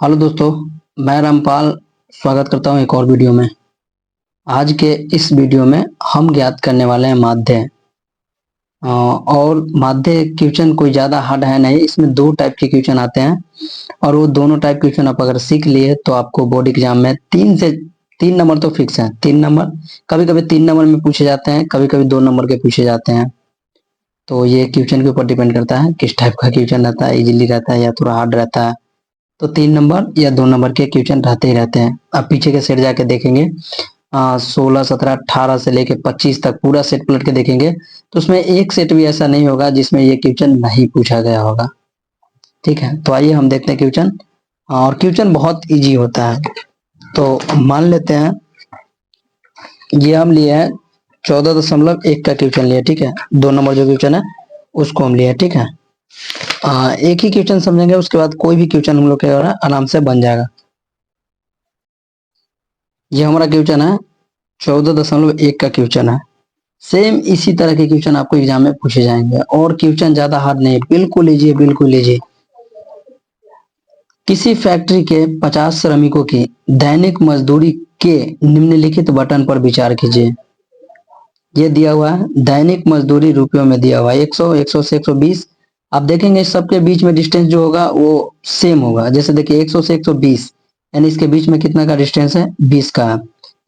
Hello दोस्तों, मैं रामपाल स्वागत करता हूं एक और वीडियो में। आज के इस वीडियो में हम ज्ञात करने वाले हैं माध्य। और माध्य क्वेश्चन कोई ज़्यादा हार्ड है नहीं। इसमें दो टाइप के क्वेश्चन आते हैं और वो दोनों टाइप क्वेश्चन आप अगर सीख लिए तो आपको बोर्ड एग्जाम में 3 नंबर तो फिक्स है। 3 नंबर, कभी कभी 3 नंबर में पूछे जाते हैं, कभी कभी 2 नंबर के पूछे जाते हैं। तो ये क्वेश्चन के ऊपर डिपेंड करता है किस टाइप का क्वेश्चन रहता है, इजीली रहता है या थोड़ा हार्ड रहता है। तो 3 नंबर या 2 नंबर के क्वेश्चन रहते ही रहते हैं। आप पीछे के सेट जाके देखेंगे, 16, 17, 18 से लेके 25 तक पूरा सेट पलट के देखेंगे तो उसमें एक सेट भी ऐसा नहीं होगा जिसमें ये क्वेश्चन नहीं पूछा गया होगा। ठीक है, तो आइए हम देखते हैं क्वेश्चन। और क्वेश्चन बहुत इजी होता है। तो मान लेते हैं ये हम लिए हैं 14.1 का क्वेश्चन लिए। ठीक है, 2 नंबर जो क्वेश्चन है उसको हम लिए। ठीक है, एक ही क्वेश्चन समझेंगे, उसके बाद कोई भी क्वेश्चन हम लोग के आराम से बन जाएगा। ये हमारा क्वेश्चन है 14.1 का क्वेश्चन है। सेम इसी तरह के क्वेश्चन आपको एग्जाम में पूछे जाएंगे और क्वेश्चन ज्यादा हार्ड नहीं, बिल्कुल इजी है, बिल्कुल इजी। किसी फैक्ट्री के 50 श्रमिकों की दैनिक मजदूरी के निम्नलिखित बटन पर विचार कीजिए। ये दिया हुआ है दैनिक मजदूरी रुपयों में दिया हुआ है 100, 100 से 120। आप देखेंगे सबके बीच में डिस्टेंस जो होगा वो सेम होगा। जैसे देखिए 100 से 120 यानी इसके बीच में कितना का डिस्टेंस है, 20 का है।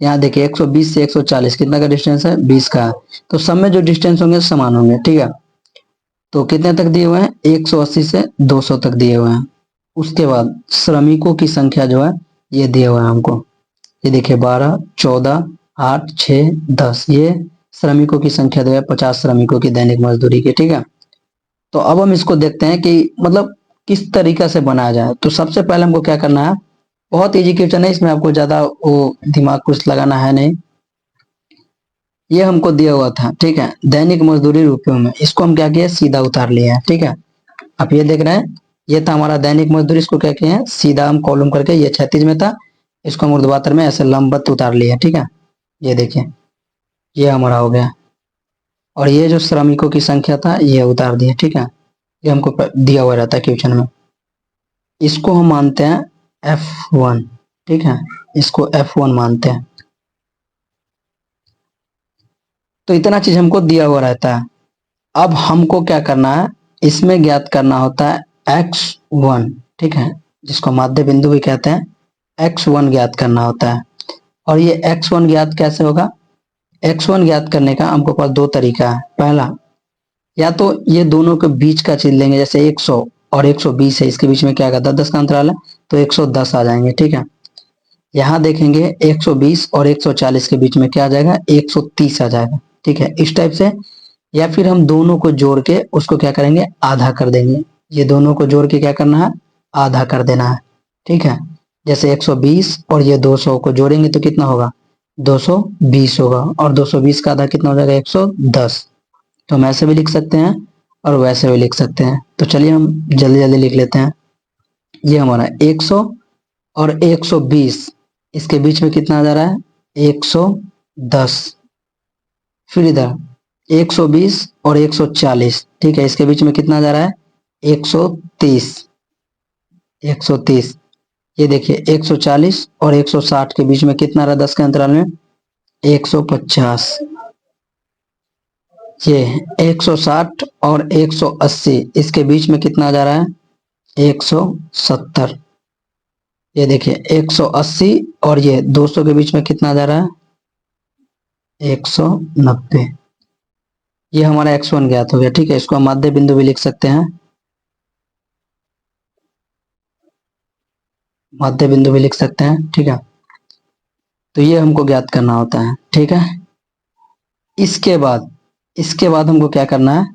यहाँ देखिए 120 से 140 कितना का डिस्टेंस है, 20 का है। तो सब में जो डिस्टेंस होंगे समान होंगे। ठीक है, तो कितने तक दिए हुए हैं, 180 से 200 तक दिए हुए हैं। उसके बाद श्रमिकों की संख्या जो है ये दिए हुए हैं हमको। ये देखिए 12, 14, 8, 6, 10, ये श्रमिकों की संख्या जो है 50 श्रमिकों की दैनिक मजदूरी की। ठीक है, तो अब हम इसको देखते हैं कि मतलब किस तरीका से बनाया जाए। तो सबसे पहले हमको क्या करना है, बहुत इजी क्वेश्चन है, इसमें आपको ज्यादा वो दिमाग कुछ लगाना है नहीं। ये हमको दिया हुआ था, ठीक है, दैनिक मजदूरी रुपयों में, इसको हम क्या किए, सीधा उतार लिए हैं। ठीक है, आप ये देख रहे हैं, ये था हमारा दैनिक मजदूरी, इसको क्या किए हैं, सीधा हम कॉलम करके, ये क्षैतिज में था, इसको हम ऊर्ध्वाधर में ऐसे लंबवत उतार लिए। ठीक है, ये देखिए ये हमारा हो गया। और ये जो श्रमिकों की संख्या था ये उतार दिए। ठीक है, ये हमको दिया हुआ रहता है क्वेश्चन में। इसको हम मानते हैं F1। ठीक है, इसको F1 मानते हैं। तो इतना चीज हमको दिया हुआ रहता है। अब हमको क्या करना है, इसमें ज्ञात करना होता है x1। ठीक है, जिसको माध्य बिंदु भी कहते हैं, x1 ज्ञात करना होता है। और ये x1 ज्ञात कैसे होगा, x1 ज्ञात करने का हमको पास दो तरीका है। पहला, या तो ये दोनों के बीच का चीज लेंगे, जैसे 100 और 120 है, इसके बीच में क्या आएगा, 10 10 का अंतराल है तो 110 आ जाएंगे। ठीक है, यहाँ देखेंगे 120 और 140 के बीच में क्या आ जाएगा, 130 आ जाएगा। ठीक है, इस टाइप से। या फिर हम दोनों को जोड़ के उसको क्या करेंगे, आधा कर देंगे। ये दोनों को जोड़ के क्या करना है, आधा कर देना है। ठीक है, जैसे 120 और ये 200 को जोड़ेंगे तो कितना होगा, 220 होगा। और 220 का आधा कितना हो जाएगा, 110। तो हम ऐसे भी लिख सकते हैं और वैसे भी लिख सकते हैं। तो चलिए हम जल्दी जल्दी लिख लेते हैं। ये हमारा 100 और 120, इसके बीच में कितना आ जा रहा है, 110। फिर इधर 120 और 140, ठीक है, इसके बीच में कितना जा रहा है, 130। 130, ये देखिए 140 और 160 के बीच में कितना रहा, 10 के अंतराल में 150। ये 160 और 180, इसके बीच में कितना जा रहा है, 170। ये देखिए 180 और ये 200 के बीच में कितना जा रहा है, 190। ये हमारा x1 ज्ञात हो गया। ठीक है, इसको हम माध्य बिंदु भी लिख सकते हैं, माध्य बिंदु भी लिख सकते हैं। ठीक है, तो ये हमको ज्ञात करना होता है। ठीक है, इसके बाद हमको क्या करना है,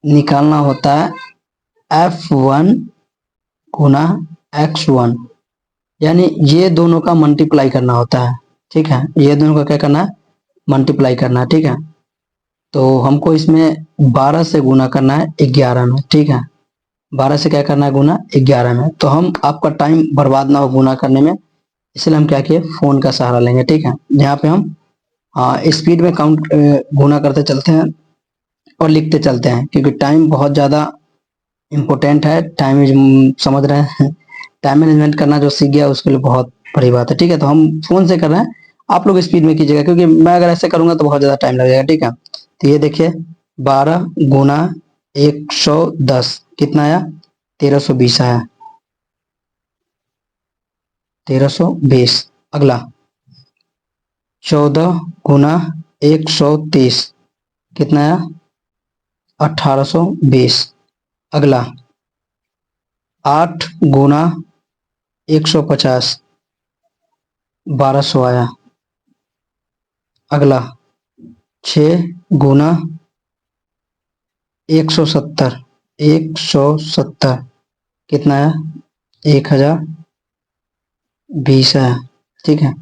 निकालना होता है F1 गुना x1, यानी ये दोनों का मल्टीप्लाई करना होता है। ठीक है, ये दोनों का क्या करना है, मल्टीप्लाई करना है। ठीक है, तो हमको इसमें 12 से गुना करना है 11 में। ठीक है, 12 से क्या करना है, गुना 11 में। तो हम आपका टाइम बर्बाद ना हो गुना करने में, इसलिए हम क्या किए, फोन का सहारा लेंगे। ठीक है, यहाँ पे हम स्पीड में काउंट गुना करते चलते हैं और लिखते चलते हैं, क्योंकि टाइम बहुत ज़्यादा इम्पोर्टेंट है। टाइम समझ रहे हैं टाइम मैनेजमेंट करना जो सीख गया उसके लिए बहुत बड़ी बात है। ठीक है, तो हम फोन से कर रहे हैं, आप लोग स्पीड में कीजिएगा, क्योंकि मैं अगर ऐसे करूंगा तो बहुत ज्यादा टाइम लग जाएगा। ठीक है, तो ये देखिए 12 गुना 110 कितना आया, 1320 आया, 1320। अगला 14 गुना 130 कितना आया, 1820। अगला 8 गुना 150 1200 आया। अगला 6 गुना 170 170 कितना आया, 1020 आया। ठीक है,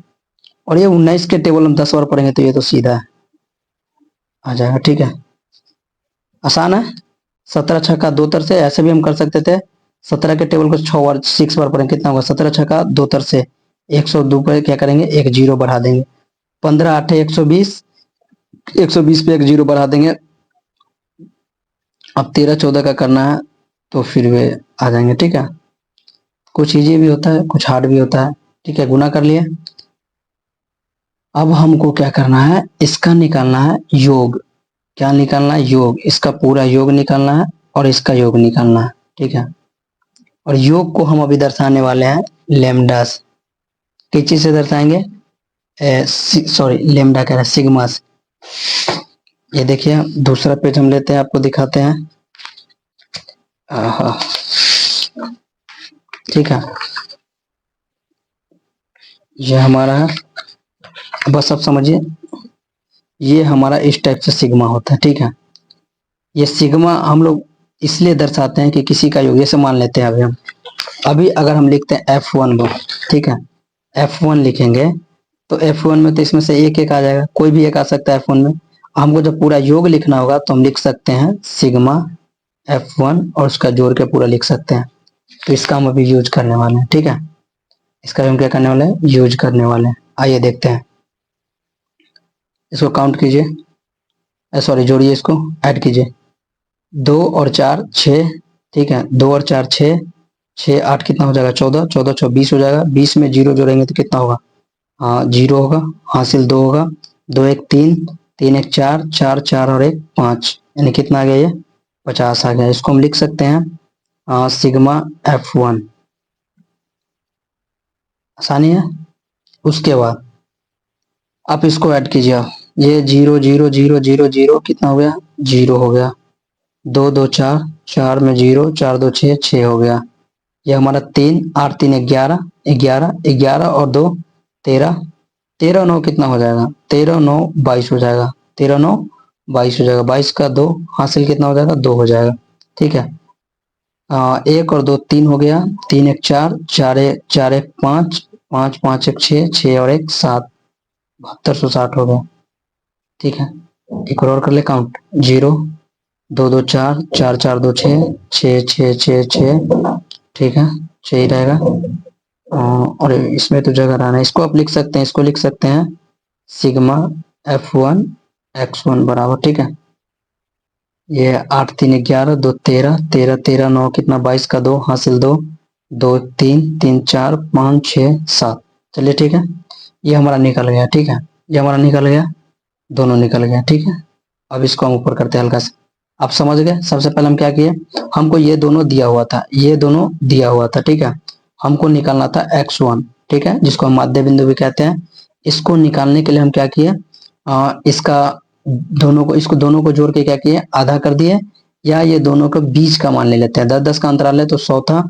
और ये 19 के टेबल हम 10 बार पढ़ेंगे तो ये तो सीधा आ जाएगा। ठीक है, आसान है। 17 छक्का 2 तर से ऐसे भी हम कर सकते थे। 17 के टेबल को 6 बार पढ़ेंगे, कितना होगा, 17 छक्का 2 तर से 102 पे क्या करेंगे, एक जीरो बढ़ा देंगे। 15 8 120, 120 पे एक जीरो बढ़ा देंगे। अब 13 14 का करना है तो फिर वे आ जाएंगे। ठीक है, कुछ इजी भी होता है, कुछ हार्ड भी होता है। ठीक है, गुना कर लिए। अब हमको क्या करना है, इसका निकालना है योग। क्या निकालना है, योग। इसका पूरा योग निकालना है और इसका योग निकालना है। ठीक है, और योग को हम अभी दर्शाने वाले हैं लेमडा से। किस चीज से दर्शाएंगे, सॉरी लेमडा कह रहा है, सिग्मा से। ये देखिए दूसरा पेज हम लेते हैं, आपको दिखाते हैं। आहा, ठीक है, ये हमारा है, बस अब समझिए, ये हमारा इस टाइप से सिग्मा होता है। ठीक है, ये सिग्मा हम लोग इसलिए दर्शाते हैं कि किसी का योग, जैसे मान लेते हैं अभी अगर हम लिखते हैं F1 को, ठीक है, F1 लिखेंगे तो F1 में तो इसमें से एक एक आ जाएगा, कोई भी एक आ सकता है F1 में। हमको जब पूरा योग लिखना होगा तो हम लिख सकते हैं सिग्मा F1 और उसका जोड़ के पूरा लिख सकते हैं। तो इसका हम अभी यूज करने वाले हैं। ठीक है, इसका हम क्या करने वाले हैं, यूज करने वाले हैं। आइए देखते हैं, इसको काउंट कीजिए, सॉरी जोड़िए, इसको ऐड कीजिए। 2 और 4 6, ठीक है, 2 और 4 6, 6 8 कितना हो जाएगा, 14, 14 24 हो जाएगा। 20 में जीरो जोड़ेंगे तो कितना होगा, हाँ जीरो होगा, हासिल 2 होगा, 2 1 3, 3 1 4, 4 4 और 1 5, यानी कितना आ गया, ये 50 आ गया। इसको हम लिख सकते हैं सिग्मा F1। आसानी है। उसके बाद आप इसको ऐड कीजिए, आप ये 0 0 0 0 0 कितना हो गया, जीरो हो गया। 2 2 4, 4 में जीरो, 4 2 6, 6 हो गया। ये हमारा 3 8 3 11, 11 11 और 2 13, 13 9 कितना हो जाएगा, 13 9 22 हो जाएगा, 13 9 22 हो जाएगा। 22 का 2 हासिल कितना हो जाएगा, 2 हो जाएगा। ठीक है, 1 और 2 3 हो गया, 3 1 4, 4 1 5, 5 1 6, 6 और 1 7, 7260 हो गया। ठीक है, एक और कर ले काउंट, 0 2 2 4, 4 4 2 6, 6 6 6 6, ठीक है, 6 ही रहेगा। और इसमें तो जगह रहना है, इसको आप लिख सकते हैं, इसको लिख सकते हैं सिग्मा F1 X1 बराबर। ठीक है, ये 8 3 11, 2 13, 13 13 9 कितना, 22 का 2 हासिल 2, 2 3 3 4 5 6 7। चलिए ठीक है, ये हमारा निकल गया। ठीक है, ये हमारा निकल गया, दोनों निकल गया। ठीक है, अब इसको हम ऊपर करते हैं हल्का से। आप समझ गए, सबसे पहले हम क्या किए, हमको ये दोनों दिया हुआ था, ये दोनों दिया हुआ था। ठीक है, हमको निकालना था X1, ठीक है, जिसको हम माध्य बिंदु भी कहते हैं। इसको निकालने के लिए हम क्या किए, इसका दोनों को, इसको दोनों को जोड़ के क्या किए, आधा कर दिए, या ये दोनों का बीच का मान ले लेते हैं। 10 10 का अंतराल है तो 100 था,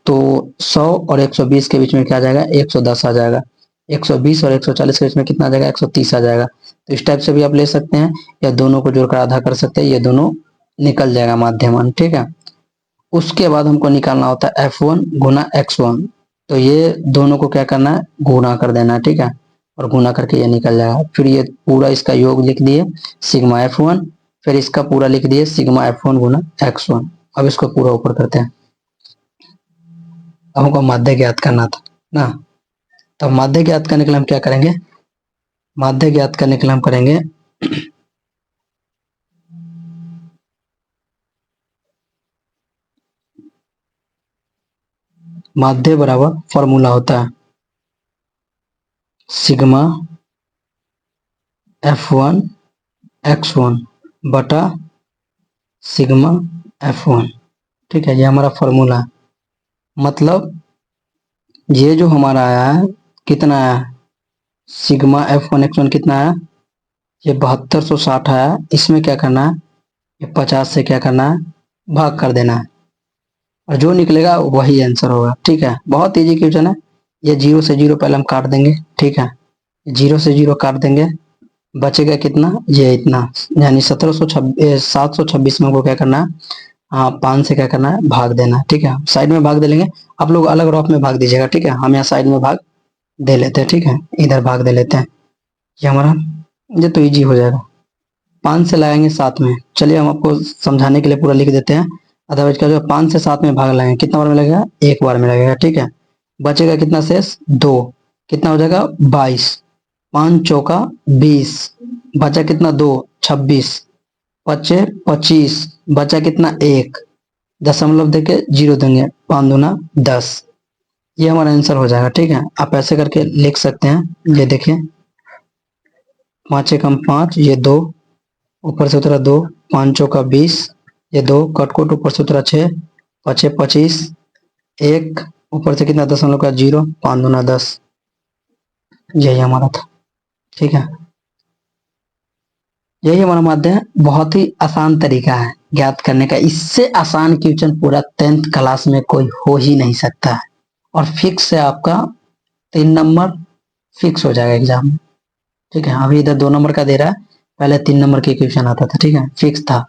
तो 100 और 120 के बीच में क्या आ जाएगा, 110 आ जाएगा। 120 और 140 के बीच में कितना आ जाएगा, 130 आ जाएगा। तो इस टाइप से भी आप ले सकते हैं, या दोनों को जोड़कर आधा कर सकते हैं, ये दोनों निकल जाएगा माध्यमान। ठीक है, उसके बाद हमको निकालना होता है F1 गुना X1। तो ये दोनों को क्या करना है, गुना कर देना है। ठीक है, और गुना करके ये निकल जाएगा। फिर ये पूरा इसका योग लिख दिए सिग्मा F1, फिर इसका पूरा लिख दिए सिग्मा F1 गुना X1। अब इसको पूरा ऊपर करते हैं। अब हमको माध्य ज्ञात करना था ना, तो माध्य ज्ञात करने के लिए हम क्या करेंगे, माध्य ज्ञात करने के लिए हम करेंगे माध्य बराबर फॉर्मूला होता है सिग्मा F1 x1 बटा सिग्मा F1। ठीक है, ये हमारा फॉर्मूला। मतलब ये जो हमारा आया है कितना आया, सिग्मा F1 x1 कितना आया, ये 7260 आया। इसमें क्या करना है, ये 50 से क्या करना है, भाग कर देना है, और जो निकलेगा वही आंसर होगा। ठीक है, बहुत इजी क्वेश्चन है। ये 0 से 0 पहले हम काट देंगे। ठीक है, 0 से 0 काट देंगे, बचेगा कितना, ये इतना, यानी 726 में हमको क्या करना है, हाँ 5 से क्या करना है, भाग देना है। ठीक है, साइड में भाग दे लेंगे, आप लोग अलग रॉप में भाग दीजिएगा। ठीक है, हम यहाँ साइड में भाग दे लेते हैं। ठीक है, इधर भाग दे लेते हैं, ये हमारा, ये तो इजी हो जाएगा। 5 से लगाएंगे 7 में, चलिए हम आपको समझाने के लिए पूरा लिख देते हैं। अदरवाइज का जो 5 से 7 में भाग लगाएंगे, कितना बार में लगेगा, एक बार में लगेगा। ठीक है, बचेगा कितना शेष, 2, कितना हो जाएगा 22, 5 चौका 20, बचा कितना 2, 26, बचे 25, बचा कितना 1, दशमलव देके 0 देंगे, 5 दूना 10, ये हमारा आंसर हो जाएगा। ठीक है, आप ऐसे करके लिख सकते हैं। ये देखिए, 5 एकम 5, ये 2, ऊपर से उतरा 2, 5 चौका 20, ये 2 कटकुट, ऊपर से उतरा 6, बचे 25, 1, ऊपर से कितना दशमलव का 0, 5 दूना 10, यही हमारा था। ठीक है, यही हमारा माध्य है। बहुत ही आसान तरीका है ज्ञात करने का, इससे आसान क्वेश्चन पूरा 10th क्लास में कोई हो ही नहीं सकता है, और फिक्स है आपका 3 नंबर फिक्स हो जाएगा एग्जाम में। ठीक है, अभी इधर 2 नंबर का दे रहा है, पहले 3 नंबर के क्वेश्चन आता था। ठीक है, फिक्स था।